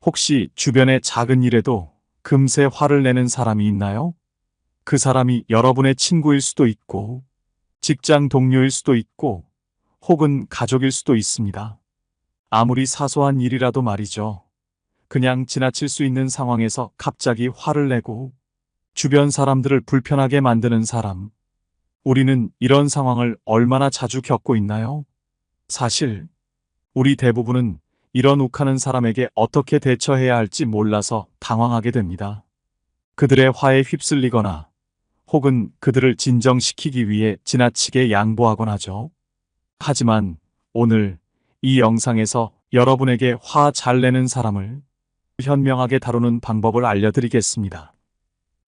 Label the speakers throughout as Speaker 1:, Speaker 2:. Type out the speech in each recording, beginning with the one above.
Speaker 1: 혹시 주변의 작은 일에도 금세 화를 내는 사람이 있나요? 그 사람이 여러분의 친구일 수도 있고, 직장 동료일 수도 있고, 혹은 가족일 수도 있습니다. 아무리 사소한 일이라도 말이죠. 그냥 지나칠 수 있는 상황에서 갑자기 화를 내고 주변 사람들을 불편하게 만드는 사람. 우리는 이런 상황을 얼마나 자주 겪고 있나요? 사실 우리 대부분은 이런 욱하는 사람에게 어떻게 대처해야 할지 몰라서 당황하게 됩니다. 그들의 화에 휩쓸리거나 혹은 그들을 진정시키기 위해 지나치게 양보하곤 하죠. 하지만 오늘 이 영상에서 여러분에게 화 잘 내는 사람을 현명하게 다루는 방법을 알려드리겠습니다.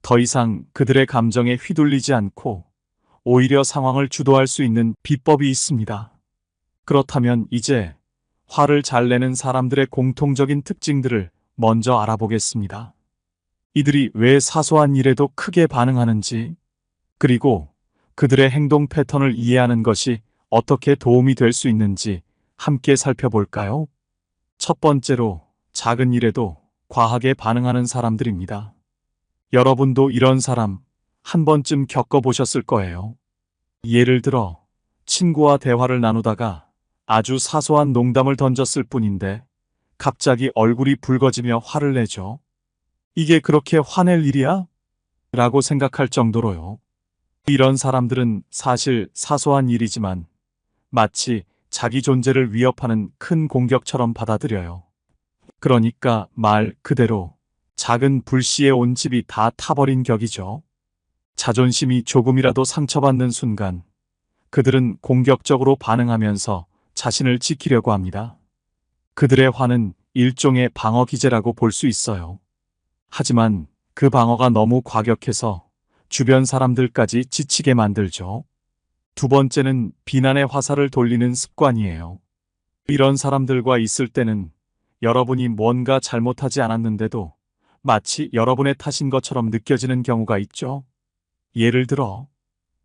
Speaker 1: 더 이상 그들의 감정에 휘둘리지 않고 오히려 상황을 주도할 수 있는 비법이 있습니다. 그렇다면 이제 화를 잘 내는 사람들의 공통적인 특징들을 먼저 알아보겠습니다. 이들이 왜 사소한 일에도 크게 반응하는지, 그리고 그들의 행동 패턴을 이해하는 것이 어떻게 도움이 될 수 있는지 함께 살펴볼까요? 첫 번째로 작은 일에도 과하게 반응하는 사람들입니다. 여러분도 이런 사람 한 번쯤 겪어보셨을 거예요. 예를 들어 친구와 대화를 나누다가 아주 사소한 농담을 던졌을 뿐인데 갑자기 얼굴이 붉어지며 화를 내죠. 이게 그렇게 화낼 일이야? 라고 생각할 정도로요. 이런 사람들은 사실 사소한 일이지만 마치 자기 존재를 위협하는 큰 공격처럼 받아들여요. 그러니까 말 그대로 작은 불씨에 온 집이 다 타버린 격이죠. 자존심이 조금이라도 상처받는 순간 그들은 공격적으로 반응하면서 자신을 지키려고 합니다. 그들의 화는 일종의 방어 기제라고 볼 수 있어요. 하지만 그 방어가 너무 과격해서 주변 사람들까지 지치게 만들죠. 두 번째는 비난의 화살을 돌리는 습관이에요. 이런 사람들과 있을 때는 여러분이 뭔가 잘못하지 않았는데도 마치 여러분의 탓인 것처럼 느껴지는 경우가 있죠. 예를 들어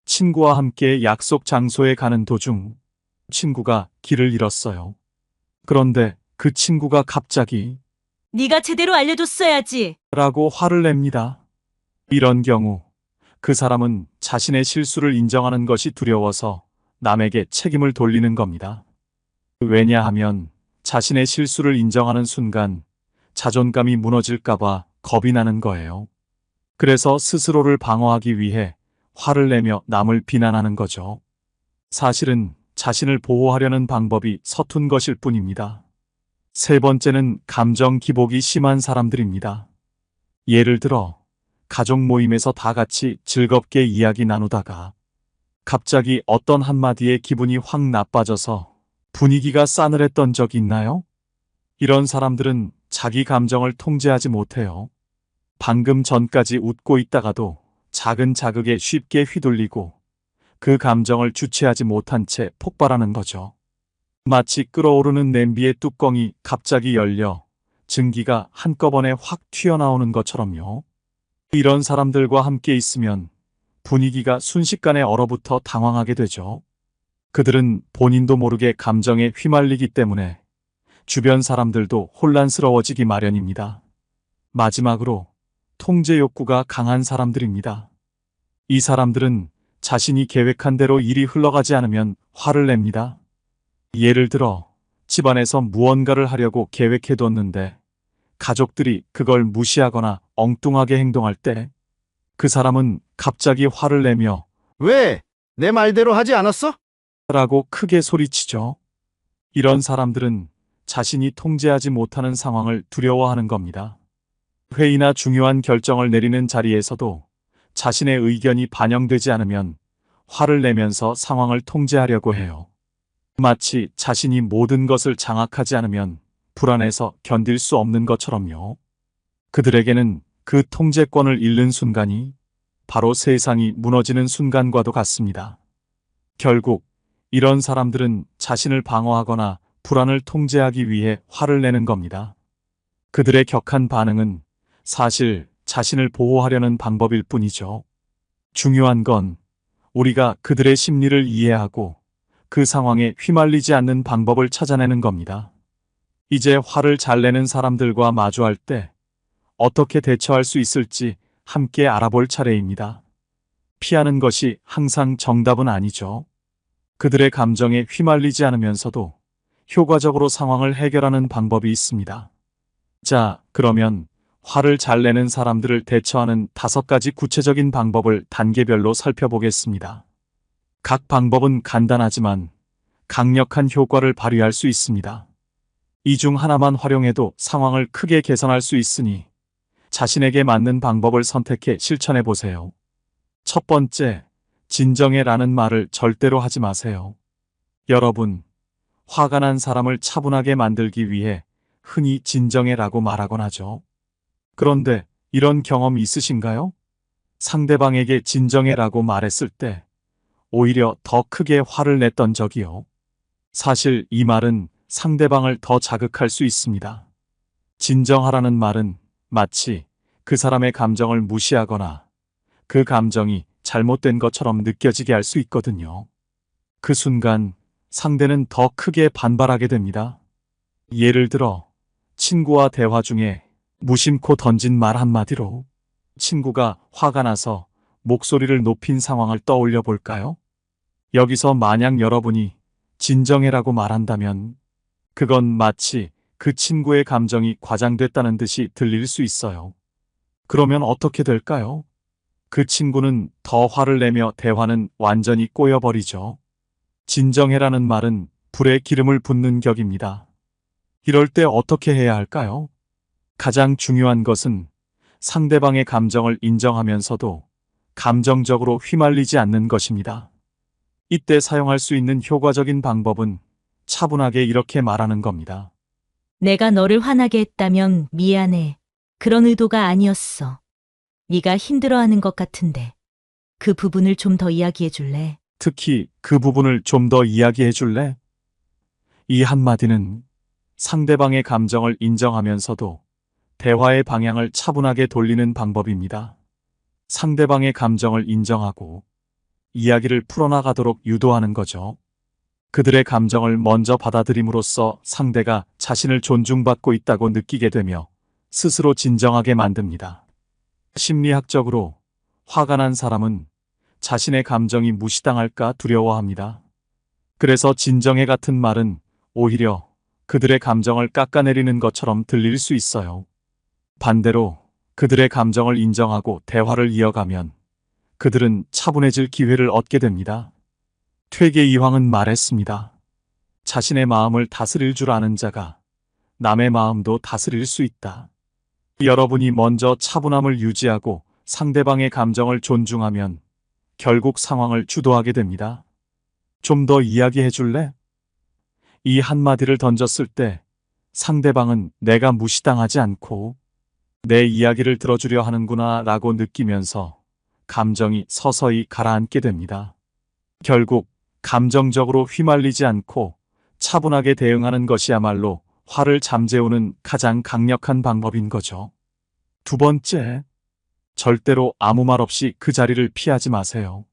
Speaker 1: 친구와 함께 약속 장소에 가는 도중 친구가 길을 잃었어요. 그런데 그 친구가 갑자기
Speaker 2: 네가 제대로 알려줬어야지.
Speaker 1: 라고 화를 냅니다. 이런 경우 그 사람은 자신의 실수를 인정하는 것이 두려워서 남에게 책임을 돌리는 겁니다. 왜냐하면 자신의 실수를 인정하는 순간 자존감이 무너질까봐 겁이 나는 거예요. 그래서 스스로를 방어하기 위해 화를 내며 남을 비난하는 거죠. 사실은 자신을 보호하려는 방법이 서툰 것일 뿐입니다. 세 번째는 감정 기복이 심한 사람들입니다. 예를 들어 가족 모임에서 다 같이 즐겁게 이야기 나누다가 갑자기 어떤 한마디에 기분이 확 나빠져서 분위기가 싸늘했던 적 있나요? 이런 사람들은 자기 감정을 통제하지 못해요. 방금 전까지 웃고 있다가도 작은 자극에 쉽게 휘둘리고 그 감정을 주체하지 못한 채 폭발하는 거죠. 마치 끓어오르는 냄비의 뚜껑이 갑자기 열려 증기가 한꺼번에 확 튀어나오는 것처럼요. 이런 사람들과 함께 있으면 분위기가 순식간에 얼어붙어 당황하게 되죠. 그들은 본인도 모르게 감정에 휘말리기 때문에 주변 사람들도 혼란스러워지기 마련입니다. 마지막으로 통제 욕구가 강한 사람들입니다. 이 사람들은 자신이 계획한 대로 일이 흘러가지 않으면 화를 냅니다. 예를 들어 집안에서 무언가를 하려고 계획해뒀는데 가족들이 그걸 무시하거나 엉뚱하게 행동할 때 그 사람은 갑자기 화를 내며
Speaker 3: 왜? 내 말대로 하지 않았어?
Speaker 1: 라고 크게 소리치죠. 이런 사람들은 자신이 통제하지 못하는 상황을 두려워하는 겁니다. 회의나 중요한 결정을 내리는 자리에서도 자신의 의견이 반영되지 않으면 화를 내면서 상황을 통제하려고 해요. 마치 자신이 모든 것을 장악하지 않으면 불안해서 견딜 수 없는 것처럼요. 그들에게는 그 통제권을 잃는 순간이 바로 세상이 무너지는 순간과도 같습니다. 결국 이런 사람들은 자신을 방어하거나 불안을 통제하기 위해 화를 내는 겁니다. 그들의 격한 반응은 사실 자신을 보호하려는 방법일 뿐이죠. 중요한 건 우리가 그들의 심리를 이해하고 그 상황에 휘말리지 않는 방법을 찾아내는 겁니다. 이제 화를 잘 내는 사람들과 마주할 때 어떻게 대처할 수 있을지 함께 알아볼 차례입니다. 피하는 것이 항상 정답은 아니죠. 그들의 감정에 휘말리지 않으면서도 효과적으로 상황을 해결하는 방법이 있습니다. 자, 그러면 화를 잘 내는 사람들을 대처하는 5가지 구체적인 방법을 단계별로 살펴보겠습니다. 각 방법은 간단하지만 강력한 효과를 발휘할 수 있습니다. 이 중 하나만 활용해도 상황을 크게 개선할 수 있으니 자신에게 맞는 방법을 선택해 실천해 보세요. 첫 번째, 진정해라는 말을 절대로 하지 마세요. 여러분, 화가 난 사람을 차분하게 만들기 위해 흔히 진정해라고 말하곤 하죠. 그런데 이런 경험 있으신가요? 상대방에게 진정해라고 말했을 때 오히려 더 크게 화를 냈던 적이요. 사실 이 말은 상대방을 더 자극할 수 있습니다. 진정하라는 말은 마치 그 사람의 감정을 무시하거나 그 감정이 잘못된 것처럼 느껴지게 할 수 있거든요. 그 순간 상대는 더 크게 반발하게 됩니다. 예를 들어 친구와 대화 중에 무심코 던진 말 한마디로 친구가 화가 나서 목소리를 높인 상황을 떠올려 볼까요? 여기서 만약 여러분이 진정해라고 말한다면 그건 마치 그 친구의 감정이 과장됐다는 듯이 들릴 수 있어요. 그러면 어떻게 될까요? 그 친구는 더 화를 내며 대화는 완전히 꼬여버리죠. 진정해라는 말은 불에 기름을 붓는 격입니다. 이럴 때 어떻게 해야 할까요? 가장 중요한 것은 상대방의 감정을 인정하면서도 감정적으로 휘말리지 않는 것입니다. 이때 사용할 수 있는 효과적인 방법은 차분하게 이렇게 말하는 겁니다.
Speaker 2: 내가 너를 화나게 했다면 미안해. 그런 의도가 아니었어. 네가 힘들어하는 것 같은데 그 부분을 좀 더 이야기해 줄래?
Speaker 1: 특히 그 부분을 좀 더 이야기해 줄래? 이 한마디는 상대방의 감정을 인정하면서도 대화의 방향을 차분하게 돌리는 방법입니다. 상대방의 감정을 인정하고 이야기를 풀어나가도록 유도하는 거죠. 그들의 감정을 먼저 받아들임으로써 상대가 자신을 존중받고 있다고 느끼게 되며 스스로 진정하게 만듭니다. 심리학적으로 화가 난 사람은 자신의 감정이 무시당할까 두려워합니다. 그래서 진정해 같은 말은 오히려 그들의 감정을 깎아내리는 것처럼 들릴 수 있어요. 반대로 그들의 감정을 인정하고 대화를 이어가면 그들은 차분해질 기회를 얻게 됩니다. 퇴계 이황은 말했습니다. 자신의 마음을 다스릴 줄 아는 자가 남의 마음도 다스릴 수 있다. 여러분이 먼저 차분함을 유지하고 상대방의 감정을 존중하면 결국 상황을 주도하게 됩니다. 좀 더 이야기해 줄래? 이 한마디를 던졌을 때 상대방은 내가 무시당하지 않고 내 이야기를 들어주려 하는구나 라고 느끼면서 감정이 서서히 가라앉게 됩니다. 결국 감정적으로 휘말리지 않고 차분하게 대응하는 것이야말로 화를 잠재우는 가장 강력한 방법인 거죠. 두 번째, 절대로 아무 말 없이 그 자리를 피하지 마세요.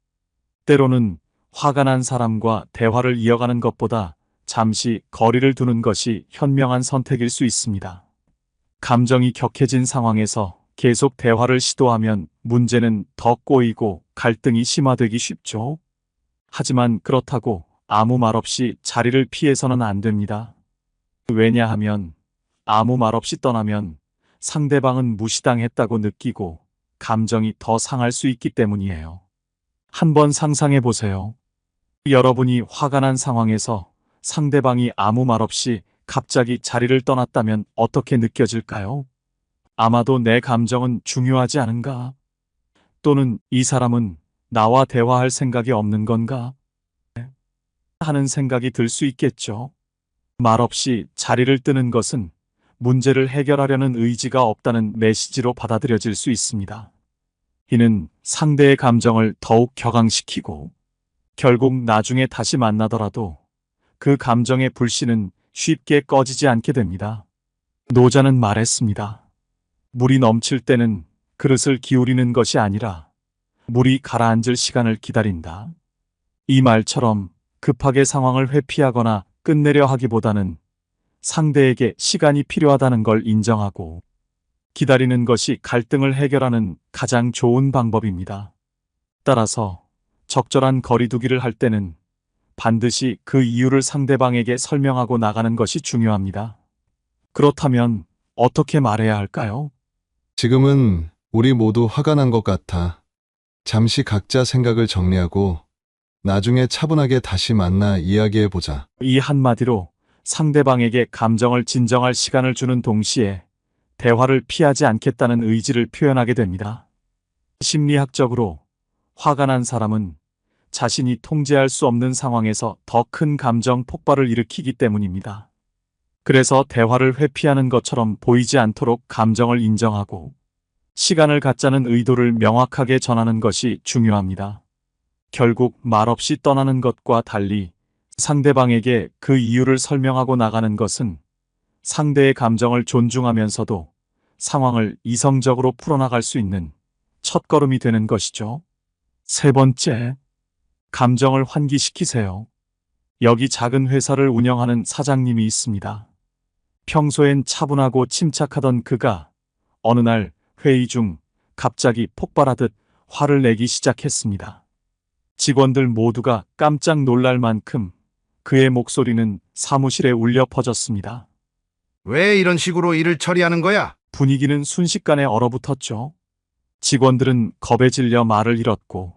Speaker 1: 때로는 화가 난 사람과 대화를 이어가는 것보다 잠시 거리를 두는 것이 현명한 선택일 수 있습니다. 감정이 격해진 상황에서 계속 대화를 시도하면 문제는 더 꼬이고 갈등이 심화되기 쉽죠. 하지만 그렇다고 아무 말 없이 자리를 피해서는 안 됩니다. 왜냐하면 아무 말 없이 떠나면 상대방은 무시당했다고 느끼고 감정이 더 상할 수 있기 때문이에요. 한번 상상해 보세요. 여러분이 화가 난 상황에서 상대방이 아무 말 없이 갑자기 자리를 떠났다면 어떻게 느껴질까요? 아마도 내 감정은 중요하지 않은가? 또는 이 사람은 나와 대화할 생각이 없는 건가? 하는 생각이 들 수 있겠죠. 말없이 자리를 뜨는 것은 문제를 해결하려는 의지가 없다는 메시지로 받아들여질 수 있습니다. 이는 상대의 감정을 더욱 격앙시키고 결국 나중에 다시 만나더라도 그 감정의 불씨는 쉽게 꺼지지 않게 됩니다. 노자는 말했습니다. 물이 넘칠 때는 그릇을 기울이는 것이 아니라 물이 가라앉을 시간을 기다린다. 이 말처럼 급하게 상황을 회피하거나 끝내려 하기보다는 상대에게 시간이 필요하다는 걸 인정하고 기다리는 것이 갈등을 해결하는 가장 좋은 방법입니다. 따라서 적절한 거리두기를 할 때는 반드시 그 이유를 상대방에게 설명하고 나가는 것이 중요합니다. 그렇다면 어떻게 말해야 할까요?
Speaker 4: 지금은 우리 모두 화가 난 것 같아. 잠시 각자 생각을 정리하고 나중에 차분하게 다시 만나 이야기해보자.
Speaker 1: 이 한마디로 상대방에게 감정을 진정할 시간을 주는 동시에 대화를 피하지 않겠다는 의지를 표현하게 됩니다. 심리학적으로 화가 난 사람은 자신이 통제할 수 없는 상황에서 더 큰 감정 폭발을 일으키기 때문입니다. 그래서 대화를 회피하는 것처럼 보이지 않도록 감정을 인정하고 시간을 갖자는 의도를 명확하게 전하는 것이 중요합니다. 결국 말없이 떠나는 것과 달리 상대방에게 그 이유를 설명하고 나가는 것은 상대의 감정을 존중하면서도 상황을 이성적으로 풀어나갈 수 있는 첫걸음이 되는 것이죠. 세 번째, 감정을 환기시키세요. 여기 작은 회사를 운영하는 사장님이 있습니다. 평소엔 차분하고 침착하던 그가 어느 날 회의 중 갑자기 폭발하듯 화를 내기 시작했습니다. 직원들 모두가 깜짝 놀랄 만큼 그의 목소리는 사무실에 울려 퍼졌습니다.
Speaker 3: 왜 이런 식으로 일을 처리하는 거야?
Speaker 1: 분위기는 순식간에 얼어붙었죠. 직원들은 겁에 질려 말을 잃었고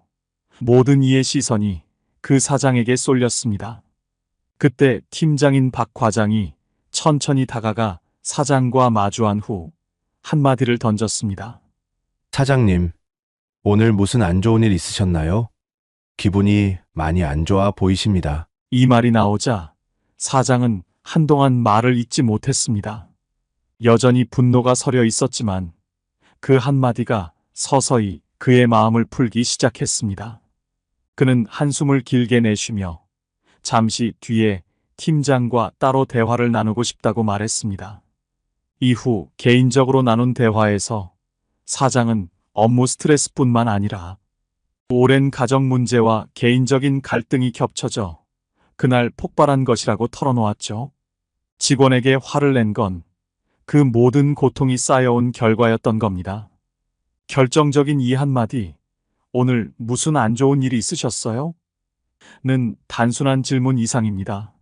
Speaker 1: 모든 이의 시선이 그 사장에게 쏠렸습니다. 그때 팀장인 박 과장이 천천히 다가가 사장과 마주한 후 한마디를 던졌습니다.
Speaker 5: 사장님, 오늘 무슨 안 좋은 일 있으셨나요? 기분이 많이 안 좋아 보이십니다.
Speaker 1: 이 말이 나오자 사장은 한동안 말을 잇지 못했습니다. 여전히 분노가 서려 있었지만 그 한마디가 서서히 그의 마음을 풀기 시작했습니다. 그는 한숨을 길게 내쉬며 잠시 뒤에 팀장과 따로 대화를 나누고 싶다고 말했습니다. 이후 개인적으로 나눈 대화에서 사장은 업무 스트레스뿐만 아니라 오랜 가정 문제와 개인적인 갈등이 겹쳐져 그날 폭발한 것이라고 털어놓았죠. 직원에게 화를 낸 건 그 모든 고통이 쌓여온 결과였던 겁니다. 결정적인 이 한마디, 오늘 무슨 안 좋은 일이 있으셨어요? 는 단순한 질문 이상입니다.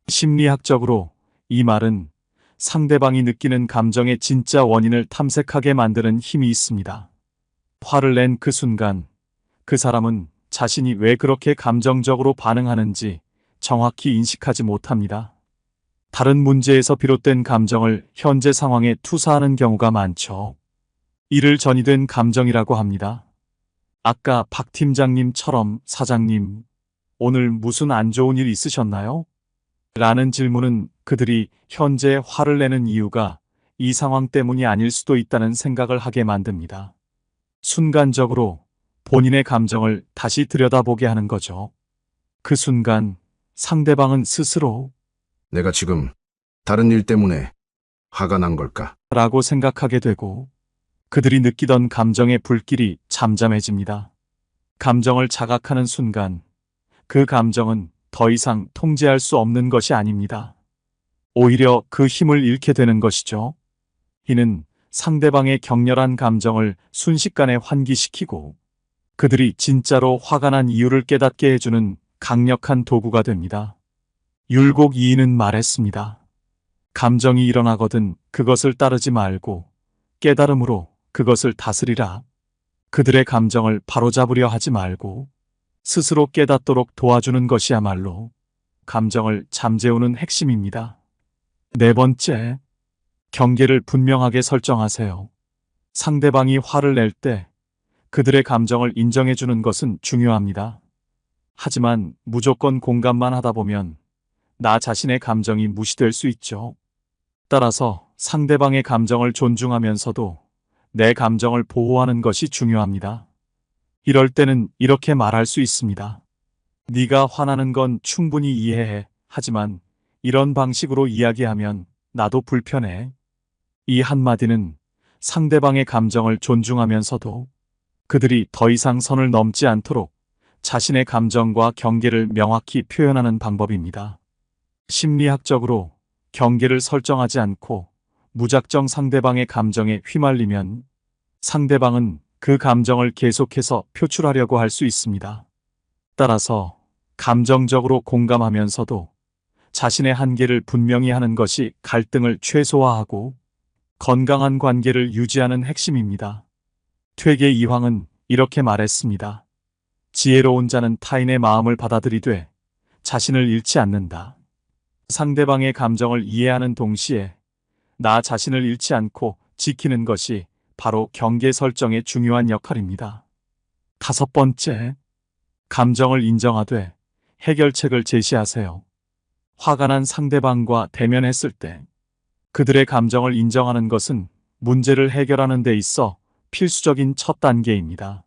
Speaker 1: 심리학적으로 이 말은 상대방이 느끼는 감정의 진짜 원인을 탐색하게 만드는 힘이 있습니다. 화를 낸 그 순간, 그 사람은 자신이 왜 그렇게 감정적으로 반응하는지 정확히 인식하지 못합니다. 다른 문제에서 비롯된 감정을 현재 상황에 투사하는 경우가 많죠. 이를 전이된 감정이라고 합니다. 아까 박 팀장님처럼 사장님, 오늘 무슨 안 좋은 일 있으셨나요? 라는 질문은 그들이 현재 화를 내는 이유가 이 상황 때문이 아닐 수도 있다는 생각을 하게 만듭니다. 순간적으로 본인의 감정을 다시 들여다보게 하는 거죠. 그 순간 상대방은 스스로
Speaker 3: 내가 지금 다른 일 때문에 화가 난 걸까?
Speaker 1: 라고 생각하게 되고 그들이 느끼던 감정의 불길이 잠잠해집니다. 감정을 자각하는 순간 그 감정은 더 이상 통제할 수 없는 것이 아닙니다. 오히려 그 힘을 잃게 되는 것이죠. 이는 상대방의 격렬한 감정을 순식간에 환기시키고 그들이 진짜로 화가 난 이유를 깨닫게 해주는 강력한 도구가 됩니다. 율곡 이인은 말했습니다. 감정이 일어나거든 그것을 따르지 말고 깨달음으로 그것을 다스리라. 그들의 감정을 바로잡으려 하지 말고 스스로 깨닫도록 도와주는 것이야말로 감정을 잠재우는 핵심입니다. 네 번째, 경계를 분명하게 설정하세요. 상대방이 화를 낼 때 그들의 감정을 인정해주는 것은 중요합니다. 하지만 무조건 공감만 하다 보면 나 자신의 감정이 무시될 수 있죠. 따라서 상대방의 감정을 존중하면서도 내 감정을 보호하는 것이 중요합니다. 이럴 때는 이렇게 말할 수 있습니다. 네가 화나는 건 충분히 이해해. 하지만 이런 방식으로 이야기하면 나도 불편해. 이 한마디는 상대방의 감정을 존중하면서도 그들이 더 이상 선을 넘지 않도록 자신의 감정과 경계를 명확히 표현하는 방법입니다. 심리학적으로 경계를 설정하지 않고 무작정 상대방의 감정에 휘말리면 상대방은 그 감정을 계속해서 표출하려고 할 수 있습니다. 따라서 감정적으로 공감하면서도 자신의 한계를 분명히 하는 것이 갈등을 최소화하고 건강한 관계를 유지하는 핵심입니다. 퇴계 이황은 이렇게 말했습니다. 지혜로운 자는 타인의 마음을 받아들이되 자신을 잃지 않는다. 상대방의 감정을 이해하는 동시에 나 자신을 잃지 않고 지키는 것이 바로 경계 설정의 중요한 역할입니다. 5번째, 감정을 인정하되 해결책을 제시하세요. 화가 난 상대방과 대면했을 때 그들의 감정을 인정하는 것은 문제를 해결하는 데 있어 필수적인 첫 단계입니다.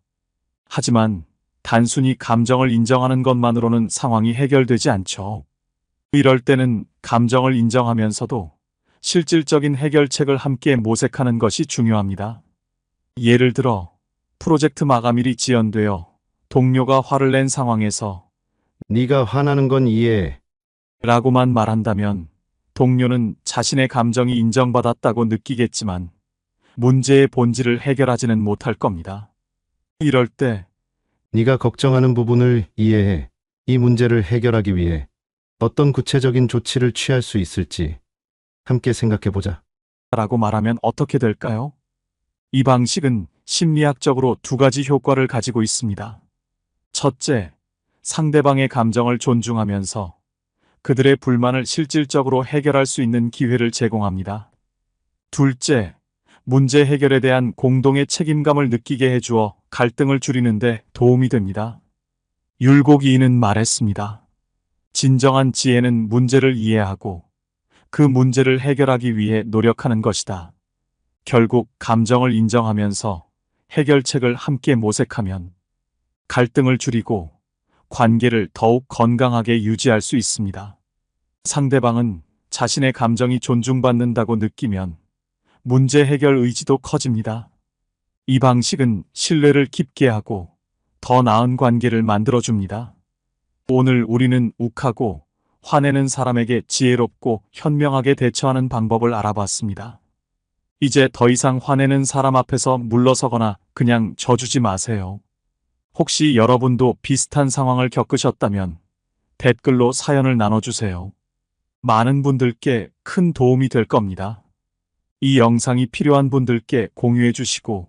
Speaker 1: 하지만 단순히 감정을 인정하는 것만으로는 상황이 해결되지 않죠. 이럴 때는 감정을 인정하면서도 실질적인 해결책을 함께 모색하는 것이 중요합니다. 예를 들어 프로젝트 마감일이 지연되어 동료가 화를 낸 상황에서
Speaker 3: 네가 화나는 건 이해해.
Speaker 1: 라고만 말한다면 동료는 자신의 감정이 인정받았다고 느끼겠지만 문제의 본질을 해결하지는 못할 겁니다. 이럴 때
Speaker 3: 네가 걱정하는 부분을 이해해. 이 문제를 해결하기 위해 어떤 구체적인 조치를 취할 수 있을지 함께 생각해보자.
Speaker 1: 라고 말하면 어떻게 될까요? 이 방식은 심리학적으로 2가지 효과를 가지고 있습니다. 첫째, 상대방의 감정을 존중하면서 그들의 불만을 실질적으로 해결할 수 있는 기회를 제공합니다. 둘째, 문제 해결에 대한 공동의 책임감을 느끼게 해주어 갈등을 줄이는 데 도움이 됩니다. 율곡이인은 말했습니다. 진정한 지혜는 문제를 이해하고 그 문제를 해결하기 위해 노력하는 것이다. 결국 감정을 인정하면서 해결책을 함께 모색하면 갈등을 줄이고 관계를 더욱 건강하게 유지할 수 있습니다. 상대방은 자신의 감정이 존중받는다고 느끼면 문제 해결 의지도 커집니다. 이 방식은 신뢰를 깊게 하고 더 나은 관계를 만들어줍니다. 오늘 우리는 욱하고 화내는 사람에게 지혜롭고 현명하게 대처하는 방법을 알아봤습니다. 이제 더 이상 화내는 사람 앞에서 물러서거나 그냥 져주지 마세요. 혹시 여러분도 비슷한 상황을 겪으셨다면 댓글로 사연을 나눠주세요. 많은 분들께 큰 도움이 될 겁니다. 이 영상이 필요한 분들께 공유해 주시고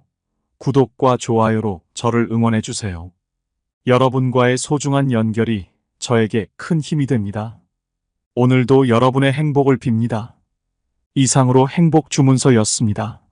Speaker 1: 구독과 좋아요로 저를 응원해 주세요. 여러분과의 소중한 연결이 저에게 큰 힘이 됩니다. 오늘도 여러분의 행복을 빕니다. 이상으로 행복 주문서였습니다.